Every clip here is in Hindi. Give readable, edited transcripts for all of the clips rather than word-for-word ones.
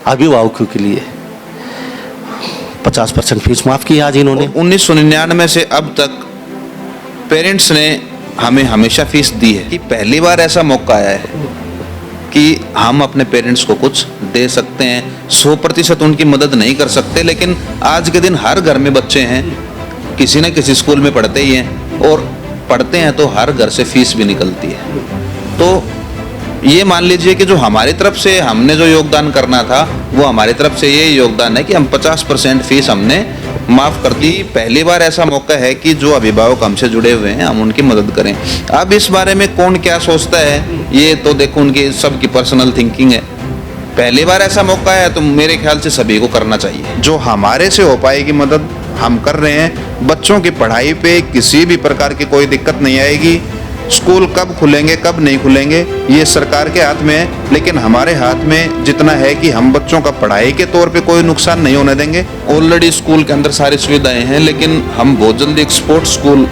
अभिभावकों के लिए 50% फीस माफ़ की आज इन्होंने। 1999 से अब तक पेरेंट्स ने हमें हमेशा फीस दी है कि पहली बार ऐसा मौका आया है कि हम अपने पेरेंट्स को कुछ दे सकते हैं। 100% उनकी मदद नहीं कर सकते, लेकिन आज के दिन हर घर में बच्चे हैं, किसी न किसी स्कूल में पढ़ते ही हैं, और पढ़ते हैं तो हर घर से फीस भी निकलती है। तो ये मान लीजिए कि जो हमारी तरफ से हमने जो योगदान करना था, वो हमारी तरफ से ये योगदान है कि हम 50% फीस हमने माफ़ कर दी। पहली बार ऐसा मौका है कि जो अभिभावक हमसे जुड़े हुए हैं हम उनकी मदद करें। अब इस बारे में कौन क्या सोचता है ये तो देखो उनकी सबकी पर्सनल थिंकिंग है। पहली बार ऐसा मौका है तो मेरे ख्याल से सभी को करना चाहिए। जो हमारे से हो पाएगी मदद हम कर रहे हैं। बच्चों की पढ़ाई पे किसी भी प्रकार की कोई दिक्कत नहीं आएगी। स्कूल कब खुलेंगे कब नहीं खुलेंगे ये सरकार के हाथ में है, लेकिन हमारे हाथ में जितना है कि हम बच्चों का पढ़ाई के तौर पे कोई नुकसान नहीं होने देंगे। ऑलरेडी स्कूल के अंदर सारी सुविधाएं हैं, लेकिन हम बहुत जल्दी एक स्पोर्ट्स स्कूल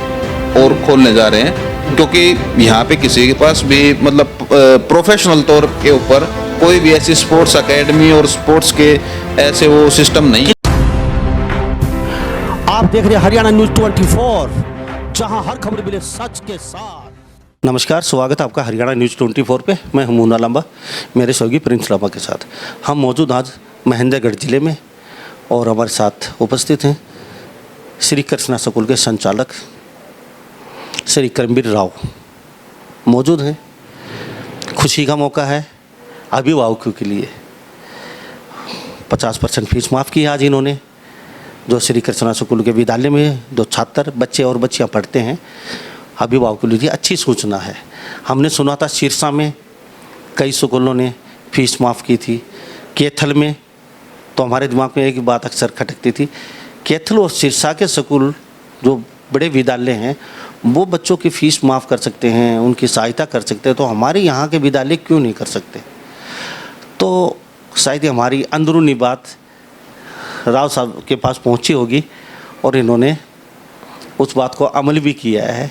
और खोलने जा रहे हैं, क्योंकि यहाँ पे किसी के पास भी मतलब प्रोफेशनल तौर के ऊपर कोई भी ऐसी स्पोर्ट्स अकेडमी और स्पोर्ट्स के ऐसे वो सिस्टम नहीं। आप देख रहे हैं हरियाणा न्यूज 24, जहां हर खबर मिले सच के साथ। नमस्कार, स्वागत है आपका हरियाणा न्यूज 24 पे। मैं हूं मुन्ना लांबा, मेरे सहयोगी प्रिंस लांबा के साथ। हम मौजूद आज महेंद्रगढ़ जिले में, और हमारे साथ उपस्थित हैं श्री कृष्णा स्कूल के संचालक श्री करमवीर राव मौजूद हैं। खुशी का मौका है, अभिभावकों के लिए 50% फीस माफ़ की आज इन्होंने। जो श्री कृष्णा स्कूल के विद्यालय में जो छात्र बच्चे और बच्चियां पढ़ते हैं, अभिभावकों के लिए अच्छी सूचना है। हमने सुना था सिरसा में कई स्कूलों ने फीस माफ़ की थी। कैथल में तो हमारे दिमाग में एक बात अक्सर खटकती थी, कैथल और सिरसा के स्कूल जो बड़े विद्यालय हैं वो बच्चों की फ़ीस माफ़ कर सकते हैं, उनकी सहायता कर सकते हैं, तो हमारे यहाँ के विद्यालय क्यों नहीं कर सकते? तो शायद हमारी अंदरूनी बात राव साहब के पास पहुँची होगी और इन्होंने उस बात को अमल भी किया है।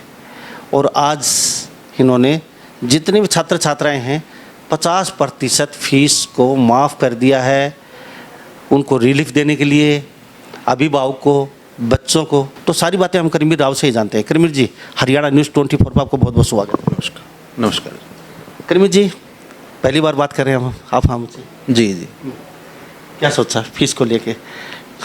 और आज इन्होंने जितने भी छात्र छात्राएं हैं 50% फीस को माफ़ कर दिया है, उनको रिलीफ देने के लिए, अभिभावक को, बच्चों को। तो सारी बातें हम करमवीर राव से ही जानते हैं। करमवीर जी, हरियाणा न्यूज़ 24 पर आपको बहुत बहुत स्वागत है। नमस्कार। नमस्कार करमवीर जी, पहली बार बात कर रहे हैं आप हमसे। जी जी। क्या सोचा फीस को लेके?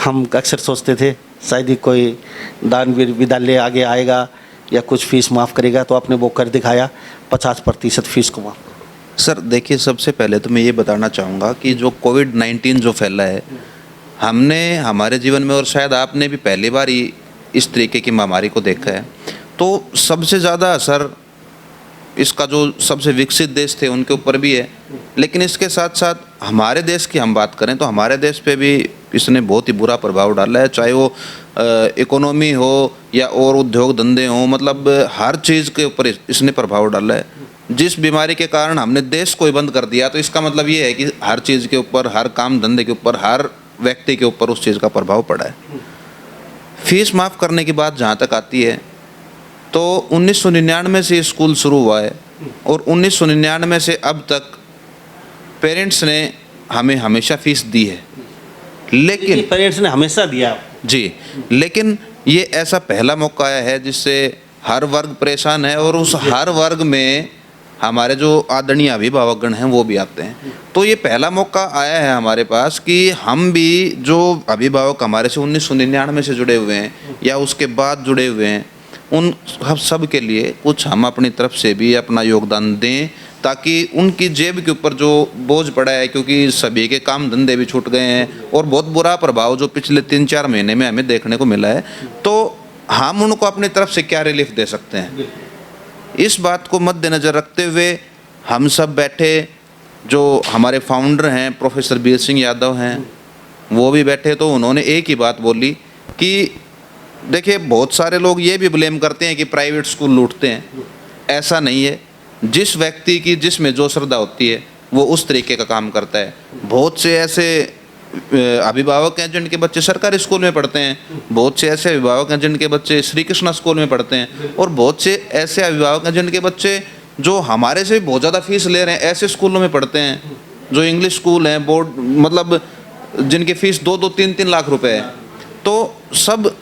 हम अक्सर सोचते थे शायद ही कोई दानवीर विद्यालय आगे आएगा या कुछ फीस माफ़ करेगा, तो आपने वो कर दिखाया, 50% फीस को माफ़। सर देखिए, सबसे पहले तो मैं ये बताना चाहूँगा कि जो कोविड-19 जो फैला है, हमने हमारे जीवन में, और शायद आपने भी पहली बार ही इस तरीके की महामारी को देखा है, तो सबसे ज़्यादा असर इसका जो सबसे विकसित देश थे उनके ऊपर भी है, लेकिन इसके साथ साथ हमारे देश की हम बात करें तो हमारे देश पे भी इसने बहुत ही बुरा प्रभाव डाला है। चाहे वो इकोनॉमी हो या और उद्योग धंधे हों, मतलब हर चीज़ के ऊपर इसने प्रभाव डाला है। जिस बीमारी के कारण हमने देश को ही बंद कर दिया, तो इसका मतलब ये है कि हर चीज़ के ऊपर, हर काम धंधे के ऊपर, हर व्यक्ति के ऊपर उस चीज़ का प्रभाव पड़ा है। फीस माफ़ करने की बात जहाँ तक आती है, तो 1999 से ये स्कूल शुरू हुआ है, और 1999 से अब तक पेरेंट्स ने हमें हमेशा फीस दी है। लेकिन पेरेंट्स ने हमेशा दिया जी, लेकिन ये ऐसा पहला मौका आया है जिससे हर वर्ग परेशान है, और उस हर वर्ग में हमारे जो आदरणीय अभिभावकगण हैं वो भी आते हैं। तो ये पहला मौका आया है हमारे पास कि हम भी, जो अभिभावक हमारे से 1999 से जुड़े हुए हैं या उसके बाद जुड़े हुए हैं, उन सब के लिए कुछ हम अपनी तरफ से भी अपना योगदान दें, ताकि उनकी जेब के ऊपर जो बोझ पड़ा है, क्योंकि सभी के काम धंधे भी छूट गए हैं और बहुत बुरा प्रभाव जो पिछले 3-4 महीने में हमें देखने को मिला है, तो हम उनको अपनी तरफ से क्या रिलीफ दे सकते हैं। इस बात को मद्देनज़र रखते हुए हम सब बैठे, जो हमारे फाउंडर हैं प्रोफेसर बीर सिंह यादव हैं, वो भी बैठे, तो उन्होंने एक ही बात बोली कि देखिए, बहुत सारे लोग ये भी ब्लेम करते हैं कि प्राइवेट स्कूल लूटते हैं। ऐसा नहीं है। जिस व्यक्ति की जिसमें जो श्रद्धा होती है वो उस तरीके का काम करता है। बहुत से ऐसे अभिभावक हैं जिनके बच्चे सरकारी स्कूल में पढ़ते हैं, बहुत से ऐसे अभिभावक हैं जिनके बच्चे श्री कृष्णा स्कूल में पढ़ते हैं, और बहुत से ऐसे अभिभावक हैं जिनके बच्चे जो हमारे से बहुत ज़्यादा फीस ले रहे हैं ऐसे स्कूलों में पढ़ते हैं। जो इंग्लिश स्कूल हैं, बोर्ड मतलब जिनकी फ़ीस 2-2, 3-3 लाख रुपए है, तो सब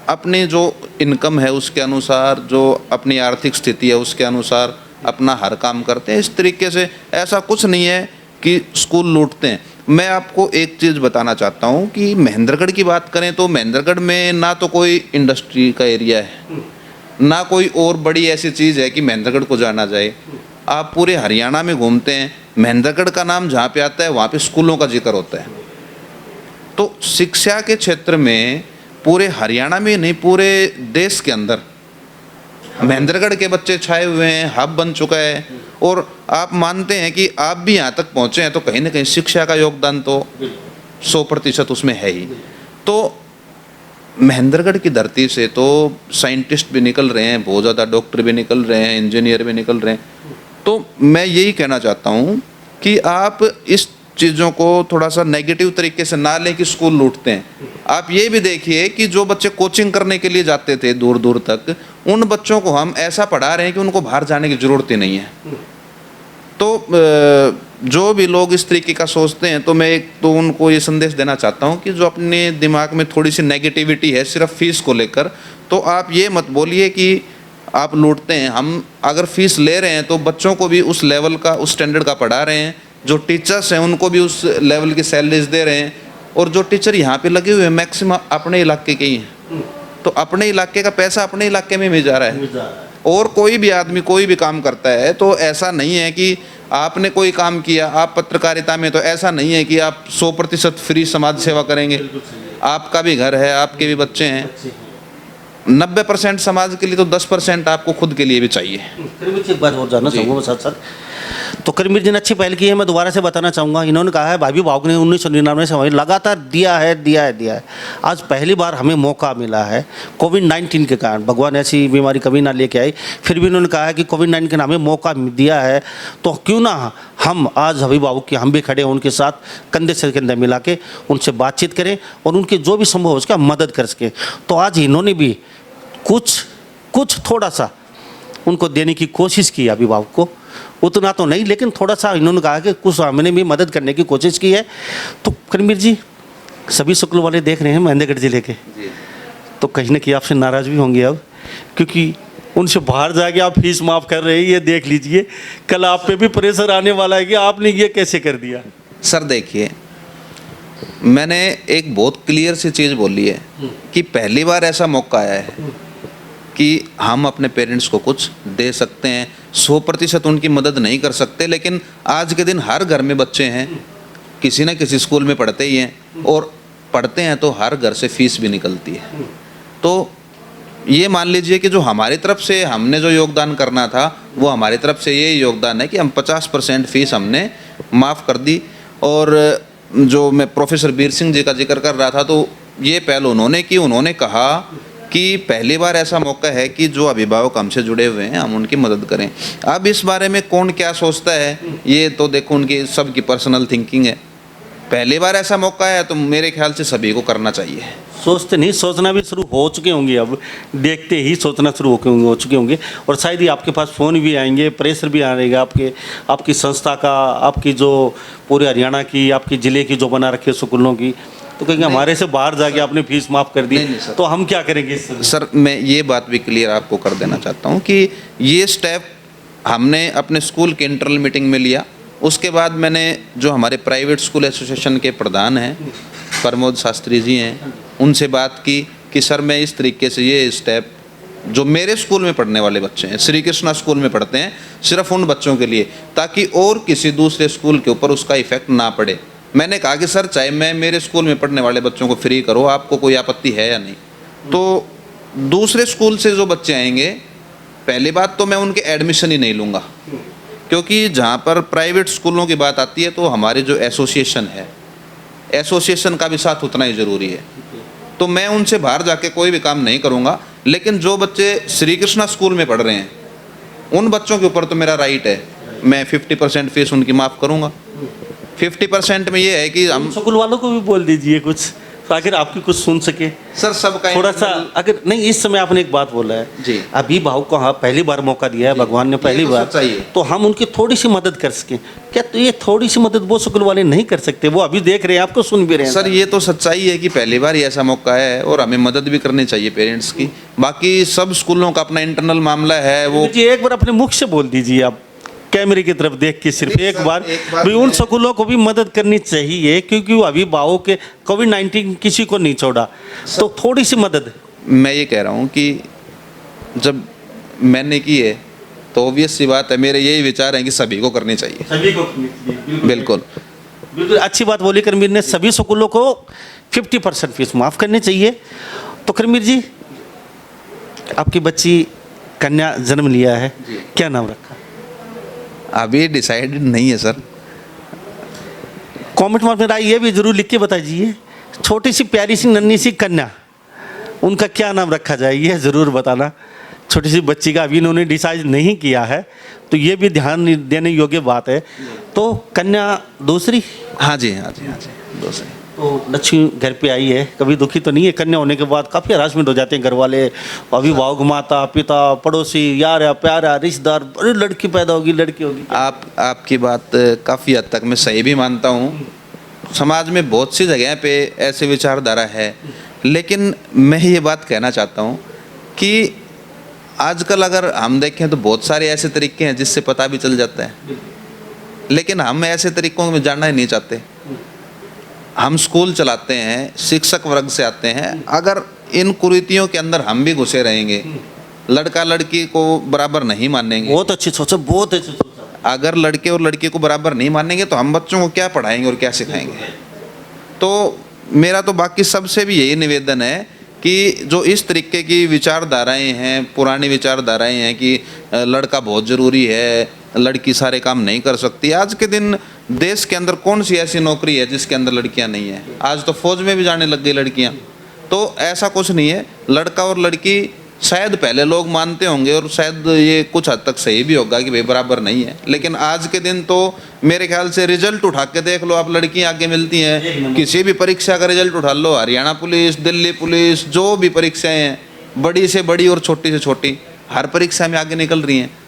अपनी जो इनकम है उसके अनुसार, जो अपनी आर्थिक स्थिति है उसके अनुसार अपना हर काम करते हैं। इस तरीके से ऐसा कुछ नहीं है कि स्कूल लूटते हैं। मैं आपको एक चीज़ बताना चाहता हूँ कि महेंद्रगढ़ की बात करें तो महेंद्रगढ़ में ना तो कोई इंडस्ट्री का एरिया है, ना कोई और बड़ी ऐसी चीज़ है कि महेंद्रगढ़ को जाना जाए। आप पूरे हरियाणा में घूमते हैं, महेंद्रगढ़ का नाम जहाँ पे आता है वहाँ पे स्कूलों का जिक्र होता है। तो शिक्षा के क्षेत्र में पूरे हरियाणा में नहीं, पूरे देश के अंदर महेंद्रगढ़ के बच्चे छाए हुए हैं, हब बन चुका है। और आप मानते हैं कि आप भी यहाँ तक पहुँचे हैं तो कहीं ना कहीं शिक्षा का योगदान तो 100% उसमें है ही। तो महेंद्रगढ़ की धरती से तो साइंटिस्ट भी निकल रहे हैं, बहुत ज़्यादा डॉक्टर भी निकल रहे हैं, इंजीनियर भी निकल रहे हैं। तो मैं यही कहना चाहता हूँ कि आप इस चीज़ों को थोड़ा सा नेगेटिव तरीके से ना लें कि स्कूल लूटते हैं। आप ये भी देखिए कि जो बच्चे कोचिंग करने के लिए जाते थे दूर दूर तक, उन बच्चों को हम ऐसा पढ़ा रहे हैं कि उनको बाहर जाने की ज़रूरत ही नहीं है। तो जो भी लोग इस तरीके का सोचते हैं तो मैं एक तो उनको ये संदेश देना चाहता हूँ कि जो अपने दिमाग में थोड़ी सी नेगेटिविटी है सिर्फ फीस को लेकर, तो आप ये मत बोलिए कि आप लूटते हैं। हम अगर फीस ले रहे हैं तो बच्चों को भी उस लेवल का, उस स्टैंडर्ड का पढ़ा रहे हैं, जो टीचर्स हैं उनको भी उस लेवल की सैलरीज दे रहे हैं। और जो टीचर यहाँ पे लगे हुए हैं मैक्सिमम अपने इलाके के ही हैं, तो अपने इलाके का पैसा अपने इलाके में भी जा रहा है। और कोई भी आदमी कोई भी काम करता है तो ऐसा नहीं है कि आपने कोई काम किया, आप पत्रकारिता में, तो ऐसा नहीं है कि आप 100% फ्री समाज सेवा करेंगे। आपका भी घर है, आपके भी बच्चे हैं, 90% समाज के लिए तो 10% आपको खुद के लिए भी चाहिए। करीम जी एक बात और जानना चाहूँगा साथ साथ, तो करीम जी ने अच्छी पहल की है। मैं दोबारा से बताना चाहूँगा, इन्होंने कहा है भाभी भाव ने 1999 से हमें लगातार दिया है। आज पहली बार हमें मौका मिला है कोविड-19 के कारण। भगवान ऐसी बीमारी कभी ना लेके आई, फिर भी उन्होंने कहा है कि कोविड-19 ने हमें मौका दिया है, तो क्यों ना हम आज हबीब बाबू की हम भी खड़े हैं उनके साथ, कंधे से कंधे मिला के उनसे बातचीत करें और उनके जो भी संभव हो उसका मदद कर सकें। तो आज इन्होंने भी कुछ थोड़ा सा उनको देने की कोशिश की अभिभावक को, उतना तो नहीं लेकिन थोड़ा सा इन्होंने कहा कि कुछ हमने भी मदद करने की कोशिश की है। तो करीम जी सभी स्कूल वाले देख रहे हैं महेंद्रगढ़ जिले के, तो कहीं ना कहीं आपसे नाराज़ भी होंगे अब, क्योंकि उनसे बाहर जाके आप फीस माफ़ कर रहे हैं। ये देख लीजिए कल आप पे भी प्रेशर आने वाला है कि आपने ये कैसे कर दिया। सर देखिए, मैंने एक बहुत क्लियर सी चीज़ बोली है कि पहली बार ऐसा मौका आया है कि हम अपने पेरेंट्स को कुछ दे सकते हैं। 100% उनकी मदद नहीं कर सकते, लेकिन आज के दिन हर घर में बच्चे हैं, किसी न किसी स्कूल में पढ़ते ही हैं, और पढ़ते हैं तो हर घर से फीस भी निकलती है। तो ये मान लीजिए कि जो हमारी तरफ से हमने जो योगदान करना था वो हमारी तरफ से ये योगदान है कि हम 50% फीस हमने माफ़ कर दी। और जो मैं प्रोफेसर बीर सिंह जी का जिक्र कर रहा था, तो ये पहल उन्होंने की। उन्होंने कहा कि पहली बार ऐसा मौका है कि जो अभिभावक हमसे जुड़े हुए हैं हम उनकी मदद करें। अब इस बारे में कौन क्या सोचता है ये तो देखो उनकी सबकी पर्सनल थिंकिंग है। पहली बार ऐसा मौका है तो मेरे ख्याल से सभी को करना चाहिए। सोचते नहीं, सोचना भी शुरू हो चुके होंगे, अब देखते ही सोचना शुरू हो चुके होंगे। और शायद ही आपके पास फ़ोन भी आएंगे, प्रेशर भी आएगा आपकी संस्था का, आपकी जो पूरे हरियाणा की, आपकी ज़िले की जो बना रखे स्कूलों की, तो कहेंगे हमारे से बाहर जाके आपने फीस माफ़ कर दी, तो हम क्या करेंगे इससे? सर मैं ये बात भी क्लियर आपको कर देना चाहता हूँ कि ये स्टेप हमने अपने स्कूल के इंटरनल मीटिंग में लिया। उसके बाद मैंने जो हमारे प्राइवेट स्कूल एसोसिएशन के प्रधान हैं प्रमोद शास्त्री जी हैं, उनसे बात की कि सर मैं इस तरीके से ये स्टेप जो मेरे स्कूल में पढ़ने वाले बच्चे हैं, श्री कृष्णा स्कूल में पढ़ते हैं, सिर्फ उन बच्चों के लिए, ताकि और किसी दूसरे स्कूल के ऊपर उसका इफेक्ट ना पड़े। मैंने कहा कि सर चाहे मैं मेरे स्कूल में पढ़ने वाले बच्चों को फ्री करो, आपको कोई आपत्ति है या नहीं। तो दूसरे स्कूल से जो बच्चे आएंगे, पहली बात तो मैं उनके एडमिशन ही नहीं लूँगा, क्योंकि जहाँ पर प्राइवेट स्कूलों की बात आती है तो हमारी जो एसोसिएशन है, एसोसिएशन का भी साथ उतना ही ज़रूरी है। तो मैं उनसे बाहर जाके कोई भी काम नहीं करूँगा, लेकिन जो बच्चे श्री कृष्णा स्कूल में पढ़ रहे हैं उन बच्चों के ऊपर तो मेरा राइट है, मैं 50% फीस उनकी माफ़ करूँगा। 50% में ये है कि हम स्कूल वालों को भी बोल दीजिए कुछ, ताकि आपकी कुछ सुन सके। सर सबका थोड़ा सा अगर नहीं, इस समय आपने एक बात बोला है जी। अभिभावक को हाँ पहली बार मौका दिया है भगवान ने, पहली तो बार, सच्चाई है। तो हम उनकी थोड़ी सी मदद कर सकें क्या? तो ये थोड़ी सी मदद वो स्कूल वाले नहीं कर सकते? वो अभी देख रहे हैं, आपको सुन भी रहे हैं। सर ये तो सच्चाई है कि पहली बार ही ऐसा मौका है और हमें मदद भी करनी चाहिए पेरेंट्स की। बाकी सब स्कूलों का अपना इंटरनल मामला है वो। जी एक बार अपने मुख से बोल दीजिए आप, कैमरे की तरफ देख के सिर्फ एक बार भी उन स्कूलों को भी मदद करनी चाहिए, क्योंकि वो अभिभावक के कोविड-19 किसी को नहीं छोड़ा, तो थोड़ी सी मदद। मैं ये कह रहा हूँ कि जब मैंने की है तो ऑब्वियस सी बात है, मेरे यही विचार हैं कि सभी को करनी चाहिए। सभी को करनी चाहिए, बिल्कुल बिल्कुल अच्छी बात बोली करमीर ने। सभी स्कूलों को 50% फीस माफ़ करनी चाहिए। तो करमीर जी, आपकी बच्ची कन्या जन्म लिया है, क्या नाम रखा? अभी डिसाइडेड नहीं है सर। कमेंट में राय ये भी जरूर लिख के बताइए, छोटी सी प्यारी सी नन्ही सी कन्या, उनका क्या नाम रखा जाए ये ज़रूर बताना। छोटी सी बच्ची का अभी इन्होंने डिसाइड नहीं किया है, तो ये भी ध्यान देने योग्य बात है। तो कन्या दूसरी? हाँ जी हाँ जी हाँ जी, दूसरी। तो लक्ष्मी घर पे आई है, कभी दुखी तो नहीं है? कन्या होने के बाद काफ़ी हरासमेंट हो जाते हैं घर वाले, अभिभावक, माता पिता, पड़ोसी, यार या प्यारा रिश्तेदार, अरे लड़की पैदा होगी, लड़की होगी। आपकी बात काफ़ी हद तक मैं सही भी मानता हूँ। समाज में बहुत सी जगह पे ऐसे विचारधारा है, लेकिन मैं ये बात कहना चाहता हूँ कि आजकल अगर हम देखें तो बहुत सारे ऐसे तरीके हैं जिससे पता भी चल जाता है, लेकिन हम ऐसे तरीकों में जानना ही नहीं चाहते। हम स्कूल चलाते हैं, शिक्षक वर्ग से आते हैं, अगर इन कुरीतियों के अंदर हम भी घुसे रहेंगे, लड़का लड़की को बराबर नहीं मानेंगे, बहुत अच्छी सोच है, बहुत अच्छी सोच है। अगर लड़के और लड़की को बराबर नहीं मानेंगे तो हम बच्चों को क्या पढ़ाएंगे और क्या सिखाएंगे? तो मेरा तो बाकी सबसे भी यही निवेदन है कि जो इस तरीके की विचारधाराएं हैं, पुरानी विचारधाराएं हैं कि लड़का बहुत ज़रूरी है, लड़की सारे काम नहीं कर सकती। आज के दिन देश के अंदर कौन सी ऐसी नौकरी है जिसके अंदर लड़कियां नहीं हैं? आज तो फौज में भी जाने लग गई लड़कियां। तो ऐसा कुछ नहीं है, लड़का और लड़की शायद पहले लोग मानते होंगे और शायद ये कुछ हद तक सही भी होगा कि भाई बराबर नहीं है, लेकिन आज के दिन तो मेरे ख्याल से रिजल्ट उठा के देख लो आप, लड़कियां आगे मिलती हैं। किसी भी परीक्षा का रिजल्ट उठा लो, हरियाणा पुलिस, दिल्ली पुलिस, जो भी परीक्षाएं हैं, बड़ी से बड़ी और छोटी से छोटी, हर परीक्षा में आगे निकल रही हैं।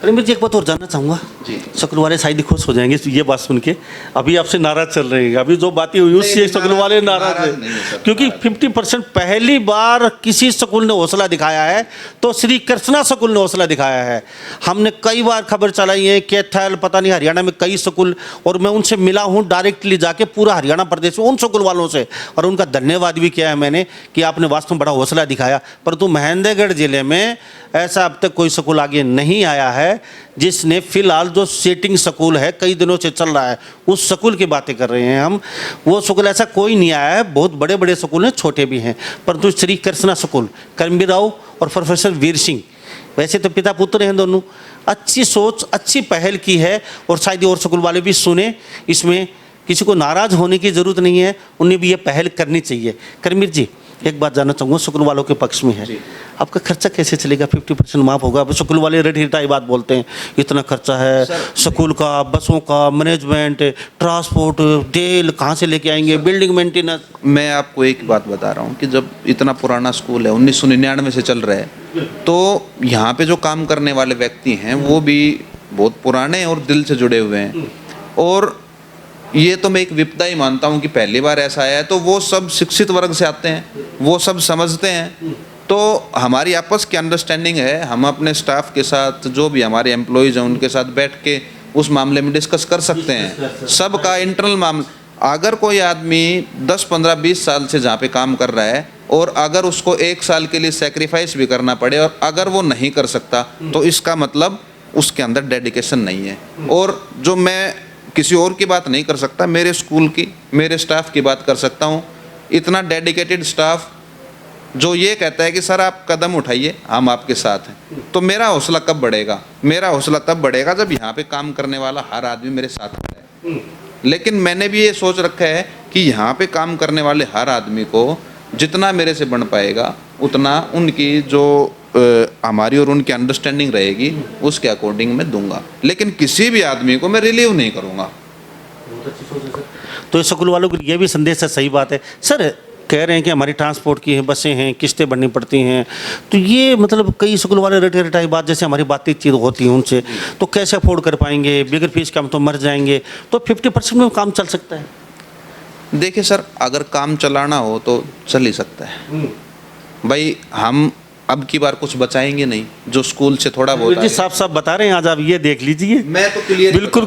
अरे मैं जी एक बात और जानना चाहूँगा जी, स्कूल वाले शायद ही खुश हो जाएंगे ये बात सुन के। अभी आपसे नाराज चल रहे हैं, अभी जो बातें हुई उससे स्कूल वाले नाराज हैं, क्योंकि 50% पहली बार किसी स्कूल ने हौसला दिखाया है तो श्री कृष्णा स्कूल ने हौसला दिखाया है। हमने कई बार खबर चलाई है, कैथल पता नहीं हरियाणा में कई स्कूल, और मैं उनसे मिला हूँ डायरेक्टली जाके पूरा हरियाणा प्रदेश में उन स्कूल वालों से, और उनका धन्यवाद भी किया है मैंने कि आपने वास्तव में बड़ा हौसला दिखाया। परंतु महेंद्रगढ़ जिले में ऐसा अब तक कोई स्कूल आगे नहीं आया है जिसने फिलहाल जो सेटिंग स्कूल है कई दिनों से चल रहा है, उस स्कूल की बातें कर रहे हैं हम। वो स्कूल ऐसा कोई नहीं आया है, बहुत बड़े बड़े स्कूल हैं, छोटे भी हैं, परंतु श्री कृष्णा स्कूल, करमबीर राव और प्रोफेसर वीर सिंह, वैसे तो पिता पुत्र हैं दोनों, अच्छी सोच अच्छी पहल की है, और शायद और स्कूल वाले भी सुने। इसमें किसी को नाराज़ होने की ज़रूरत नहीं है, उन्हें भी ये पहल करनी चाहिए। करमबीर जी एक बात जानना चाहूँगा, स्कूल वालों के पक्ष में है, आपका खर्चा कैसे चलेगा? 50% माफ़ होगा? अब स्कूल वाले रेट हिटाई बात बोलते हैं, इतना खर्चा है स्कूल का, बसों का, मैनेजमेंट, ट्रांसपोर्ट, डेल कहाँ से लेके आएंगे, बिल्डिंग मेंटेनेंस। मैं आपको एक बात बता रहा हूँ कि जब इतना पुराना स्कूल है, 1999 से चल रहा है, तो यहाँ पे जो काम करने वाले व्यक्ति हैं वो भी बहुत पुराने और दिल से जुड़े हुए हैं। और ये तो मैं एक विपदा ही मानता हूँ कि पहली बार ऐसा आया है, तो वो सब शिक्षित वर्ग से आते हैं, वो सब समझते हैं। तो हमारी आपस की अंडरस्टैंडिंग है, हम अपने स्टाफ के साथ, जो भी हमारे एम्प्लॉयज़ हैं उनके साथ बैठ के उस मामले में डिस्कस कर सकते हैं। सबका इंटरनल मामला, अगर कोई आदमी 10, 15, 20 साल से जहाँ पे काम कर रहा है और अगर उसको 1 साल के लिए सेक्रीफाइस भी करना पड़े और अगर वो नहीं कर सकता, तो इसका मतलब उसके अंदर डेडिकेशन नहीं है। और जो मैं किसी और की बात नहीं कर सकता, मेरे स्कूल की, मेरे स्टाफ की बात कर सकता हूँ। इतना डेडिकेटेड स्टाफ जो ये कहता है कि सर आप कदम उठाइए, हम आपके साथ हैं, तो मेरा हौसला कब बढ़ेगा? मेरा हौसला तब बढ़ेगा जब यहाँ पे काम करने वाला हर आदमी मेरे साथ है। लेकिन मैंने भी ये सोच रखा है कि यहाँ पे काम करने वाले हर आदमी को जितना मेरे से बन पाएगा उतना उनकी जो हमारी और उनकी अंडरस्टैंडिंग रहेगी उसके अकॉर्डिंग मैं दूंगा, लेकिन किसी भी आदमी को मैं रिलीव नहीं करूंगा। तो स्कूल वालों को ये भी संदेश है, सही बात है। सर कह रहे हैं कि हमारी ट्रांसपोर्ट की है, बसें हैं, किस्तें भरनी पड़ती हैं, तो ये मतलब कई स्कूल वाले रटाई बात जैसे हमारी बातचीत होती है उनसे, तो कैसे अफोर्ड कर पाएंगे, बगैर फीस के हम तो मर जाएंगे, तो 50% में काम चल सकता है? देखिए सर, अगर काम चलाना हो तो चल ही सकता है भाई। हम अब की बार कुछ बचाएंगे नहीं, जो स्कूल से थोड़ा बहुत जी साफ साफ बता रहे हैं आज, आप ये देख लीजिए, मैं तो क्लियर बिल्कुल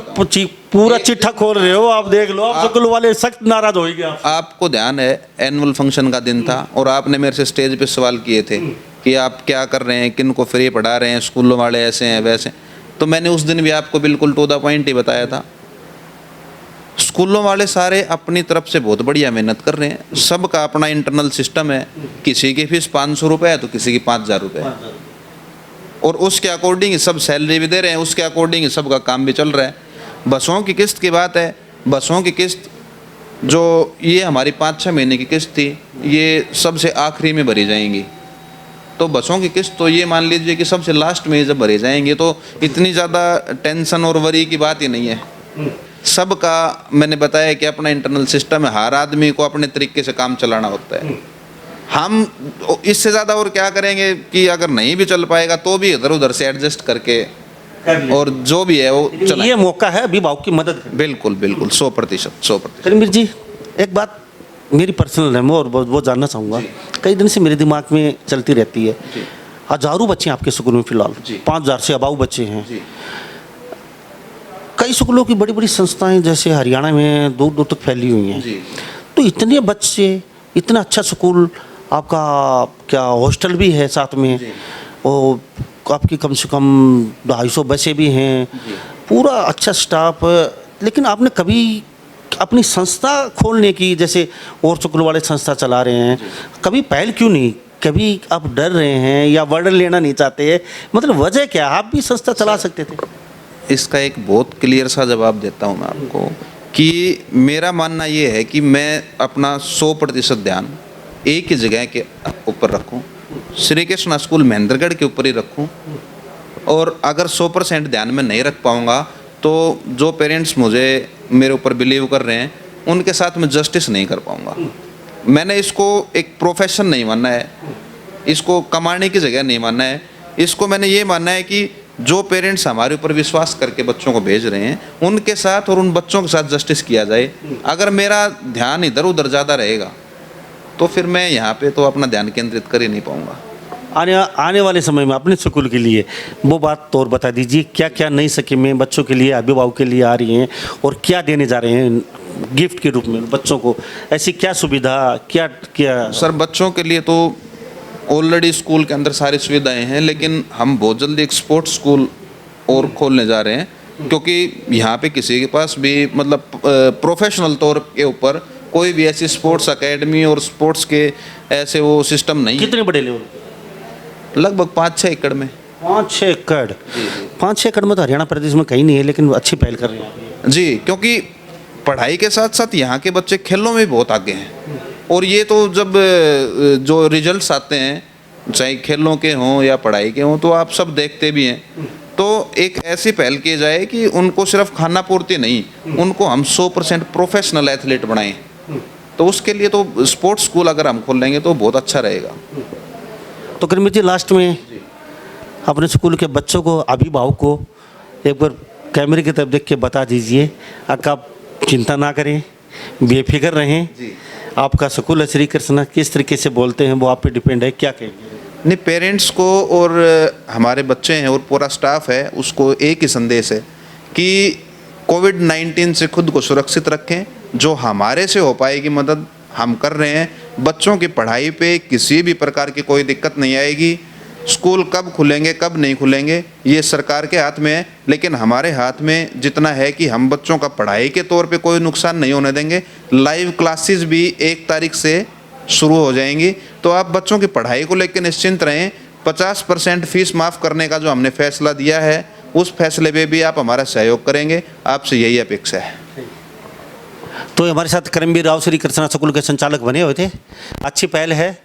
पूरा चिट्ठा खोल रहे हो आप, देख लो, आप स्कूल वाले सख्त नाराज होंगे आप। आपको ध्यान है एनुअल फंक्शन का दिन था और आपने मेरे से स्टेज पे सवाल किए थे कि आप क्या कर रहे हैं, किन को फ्री पढ़ा रहे हैं, स्कूलों वाले ऐसे हैं वैसे, तो मैंने उस दिन भी आपको बिल्कुल टू द पॉइंट ही बताया था। स्कूलों वाले सारे अपनी तरफ से बहुत बढ़िया मेहनत कर रहे हैं, सबका अपना इंटरनल सिस्टम है, किसी की फीस 500 रुपये है तो किसी की 5000 रुपये है, और उसके अकॉर्डिंग ही सब सैलरी भी दे रहे हैं, उसके अकॉर्डिंग ही सबका काम भी चल रहा है। बसों की किस्त की बात है, बसों की किस्त जो ये हमारी 5-6 महीने की किस्त थी, ये सबसे आखिरी में भरी जाएंगी, तो बसों की किस्त तो ये मान लीजिए कि सबसे लास्ट में जब भरे जाएंगे, तो इतनी ज़्यादा टेंशन और वरी की बात ही नहीं है। सबका मैंने बताया कि अपना इंटरनल सिस्टम है, हर आदमी को अपने तरीके से काम चलाना होता है। हम इससे ज़्यादा और क्या करेंगे कि अगर नहीं भी चल पाएगा तो भी इधर उधर से एडजस्ट करके और जो भी है वो ये मौका है अभिभावक की मदद करने। बिल्कुल बिल्कुल 100%। करीमवीर जी, एक बात मेरी पर्सनल है, मैं और वो जानना चाहूँगा, कई दिन से मेरे दिमाग में चलती रहती है, हजारों बच्चे आपके स्कूल में फिलहाल 5000 से अबाउ बच्चे हैं, कई स्कूलों की बड़ी बड़ी संस्थाएं जैसे हरियाणा में दूर दूर तक फैली हुई हैं, तो इतने बच्चे, इतना अच्छा स्कूल आपका, क्या हॉस्टल भी है साथ में, और आपकी कम से कम 250 बसें भी हैं, पूरा अच्छा स्टाफ, लेकिन आपने कभी अपनी संस्था खोलने की, जैसे और स्कूल वाले संस्था चला रहे हैं, कभी पहल क्यों नहीं? कभी आप डर रहे हैं या वर्डन लेना नहीं चाहते, मतलब वजह क्या? आप भी संस्था चला सकते थे। इसका एक बहुत क्लियर सा जवाब देता हूँ मैं आपको कि मेरा मानना ये है कि मैं अपना 100% ध्यान एक ही जगह के ऊपर रखूँ, श्री कृष्णा स्कूल महेंद्रगढ़ के ऊपर ही रखूँ, और अगर 100% ध्यान में नहीं रख पाऊँगा तो जो पेरेंट्स मुझे मेरे ऊपर बिलीव कर रहे हैं उनके साथ मैं जस्टिस नहीं कर पाऊँगा। मैंने इसको एक प्रोफेशन नहीं मानना है, इसको कमाने की जगह नहीं मानना है, इसको मैंने ये मानना है कि जो पेरेंट्स हमारे ऊपर विश्वास करके बच्चों को भेज रहे हैं उनके साथ और उन बच्चों के साथ जस्टिस किया जाए। अगर मेरा ध्यान इधर उधर ज़्यादा रहेगा तो फिर मैं यहाँ पे तो अपना ध्यान केंद्रित कर ही नहीं पाऊँगा। आने वाले समय में अपने स्कूल के लिए वो बात तो और बता दीजिए, क्या क्या नई स्कीमें बच्चों के लिए, अभिभावक के लिए आ रही हैं, और क्या देने जा रहे हैं गिफ्ट के रूप में बच्चों को? ऐसी क्या सुविधा, क्या क्या? सर, बच्चों के लिए तो ऑलरेडी स्कूल के अंदर सारी सुविधाएं हैं, लेकिन हम बहुत जल्दी एक स्पोर्ट्स स्कूल और खोलने जा रहे हैं, क्योंकि यहाँ पे किसी के पास भी मतलब प्रोफेशनल तौर के ऊपर कोई भी ऐसी स्पोर्ट्स एकेडमी और स्पोर्ट्स के ऐसे वो सिस्टम नहीं है। कितने बड़े लेवल? लगभग 5-6 एकड़ में। 5-6 एकड़? 5-6 एकड़ में तो हरियाणा प्रदेश में कहीं नहीं है, लेकिन अच्छी पहल कर रहे हैं जी, क्योंकि पढ़ाई के साथ साथ यहाँ के बच्चे खेलों में भी बहुत आगे हैं, और ये तो जब जो रिजल्ट्स आते हैं चाहे खेलों के हों या पढ़ाई के हों तो आप सब देखते भी हैं। तो एक ऐसी पहल की जाए कि उनको सिर्फ खाना पूर्ति नहीं, उनको हम 100% प्रोफेशनल एथलीट बनाएं, तो उसके लिए तो स्पोर्ट्स स्कूल अगर हम खोल लेंगे तो बहुत अच्छा रहेगा। तो करीमवीर जी, लास्ट में अपने स्कूल के बच्चों को, अभिभावक को एक बार कैमरे की तरफ देख के बता दीजिए, आप चिंता ना करें, बेफिक्र रहें, आपका स्कूल है श्री कृष्णा, किस तरीके से बोलते हैं वो आप पे डिपेंड है, क्या कहेंगे? नहीं, पेरेंट्स को और हमारे बच्चे हैं और पूरा स्टाफ है, उसको एक ही संदेश है कि कोविड-19 से खुद को सुरक्षित रखें, जो हमारे से हो पाएगी मदद हम कर रहे हैं। बच्चों की पढ़ाई पे किसी भी प्रकार की कोई दिक्कत नहीं आएगी। स्कूल कब खुलेंगे कब नहीं खुलेंगे ये सरकार के हाथ में है, लेकिन हमारे हाथ में जितना है कि हम बच्चों का पढ़ाई के तौर पे कोई नुकसान नहीं होने देंगे। लाइव क्लासेस भी 1 तारीख से शुरू हो जाएंगी, तो आप बच्चों की पढ़ाई को लेकर निश्चिंत रहें। 50% फीस माफ़ करने का जो हमने फैसला दिया है उस फैसले पे भी आप हमारा सहयोग करेंगे, आपसे यही अपेक्षा है। तो हमारे साथ करीमवीर राव श्री कृष्णा स्कूल के संचालक बने हुए थे। अच्छी पहल है,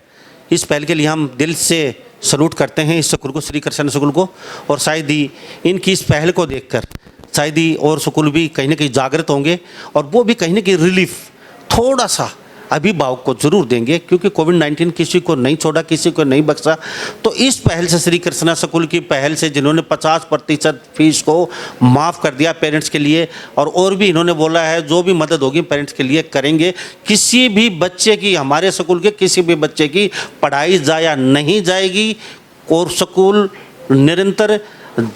इस पहल के लिए हम दिल से सलूट करते हैं इस स्कूल को, श्री कृष्णा स्कूल को, और शायद ही इनकी इस पहल को देखकर शायद ही और स्कूल भी कहीं ना कहीं जागृत होंगे, और वो भी कहीं ना कहीं रिलीफ थोड़ा सा अभिभावक को जरूर देंगे, क्योंकि कोविड-19 किसी को नहीं छोड़ा, किसी को नहीं बख्शा। तो इस पहल से, श्री कृष्णा स्कूल की पहल से, जिन्होंने 50% फीस को माफ़ कर दिया पेरेंट्स के लिए, और भी इन्होंने बोला है जो भी मदद होगी पेरेंट्स के लिए करेंगे। किसी भी बच्चे की, हमारे स्कूल के किसी भी बच्चे की पढ़ाई ज़ाया नहीं जाएगी, और स्कूल निरंतर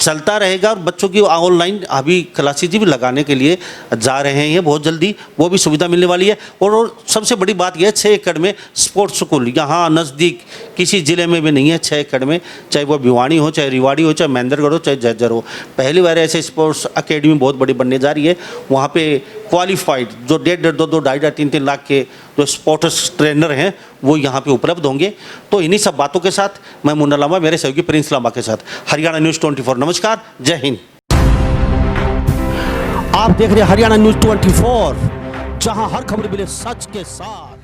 चलता रहेगा। और बच्चों की ऑनलाइन अभी क्लासेज भी लगाने के लिए जा रहे हैं बहुत जल्दी, वो भी सुविधा मिलने वाली है। और सबसे बड़ी बात यह है, 6 एकड़ में स्पोर्ट्स स्कूल यहाँ नज़दीक किसी ज़िले में भी नहीं है। 6 एकड़ में, चाहे वो भिवानी हो, चाहे रिवाड़ी हो, चाहे महेंद्रगढ़ हो, चाहे जज्जर हो, पहली बार ऐसे स्पोर्ट्स अकेडमी बहुत बड़ी बनने जा रही है। वहाँ पे क्वालिफाइड जो 1.5, 2, 2.5, 3 लाख के जो स्पोर्ट्स ट्रेनर हैं वो यहाँ पे उपलब्ध होंगे। तो इन्हीं सब बातों के साथ मैं मुन्ना लांबा, मेरे सहयोगी प्रिंस लांबा के साथ, हरियाणा न्यूज़ 24। नमस्कार, जय हिंद। आप देख रहे हैं हरियाणा न्यूज़ 24, जहां हर खबर मिले सच के साथ।